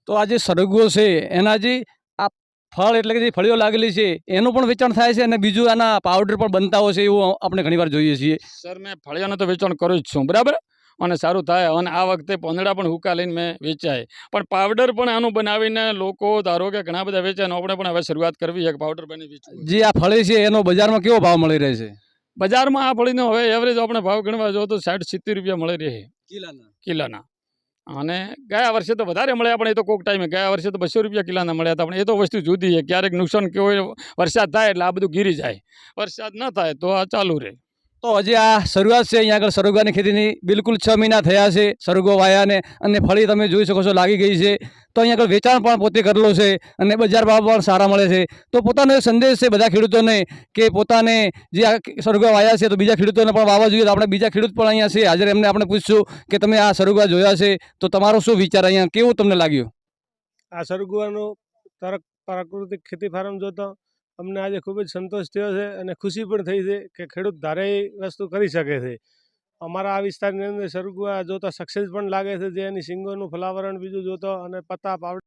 તો આ જે સરગવો છે એના જે આ ફળ એટલે કે જે ફળીઓ લાગેલી છે એનું પણ વેચાણ થાય છે અને બીજું આના પાવડર પણ બનતા હોય છે એવું આપણે ઘણીવાર જોઈએ છીએ. સર મેં ફળિયાનું તો વેચાણ કરું જ છું, બરાબર, અને સારું થાય. અને આ વખતે પોંદડા પણ હુકા લઈને મેં વેચાય, પણ પાવડર પણ આનું બનાવીને લોકો ધારો કે ઘણા બધા વેચાય. આપણે પણ હવે શરૂઆત કરવી છે કે પાવડર બની વેચવું. જે આ ફળી છે એનો બજારમાં કેવો ભાવ મળી રહે છે? બજારમાં આ ફળીનો હવે એવરેજ આપણે ભાવ ગણવા જો તો 60-70 રૂપિયા મળી રહે કિલ્લાના. અને ગયા વર્ષે તો વધારે મળ્યા, પણ એ તો કોઈક ટાઈમે ગયા વર્ષે તો 200 રૂપિયા કિલ્લાના મળ્યા હતા. પણ એ તો વસ્તુ જુદી છે, ક્યારેક નુકસાન કેવું વરસાદ થાય એટલે આ બધું ગીરી જાય, વરસાદ ન થાય તો આ ચાલુ રહે. તો હજી આ શરૂઆત છે, અહીંયા આગળ સરગવાની ખેતીની બિલકુલ 6 મહિના થયા છે સરગવો વાયાને, અને ફળી તમે જોઈ શકો છો લાગી ગઈ છે. તો અહીંયા આગળ વેચાણ પણ પોતે કરેલો છે અને બજાર ભાવ પણ સારા મળે છે. તો પોતાનો એક સંદેશ છે બધા ખેડૂતોને કે પોતાને જે આ સરગવા વાયા છે તો બીજા ખેડૂતોને પણ વાવવા જોઈએ. તો આપણે બીજા ખેડૂત પણ અહીંયા છે હાજર, એમને આપણે પૂછશું કે તમે આ સરગવા જોયા છે તો તમારો શું વિચાર, અહીંયા કેવું તમને લાગ્યું? આ સરગવાનું પ્રાકૃતિક ખેતી ફાર્મ જોતો અમને આજે ખૂબ જ સંતોષ થયો છે અને ખુશી પણ થઈ છે કે ખેડૂત ધારે એ વસ્તુ કરી શકે છે. અમારા આ વિસ્તારની અંદર સરગવા જોતા સક્સેસ પણ લાગે છે, જે એની સિંગોનું ફલાવરણ બીજું જોતો અને પત્તા પાવડર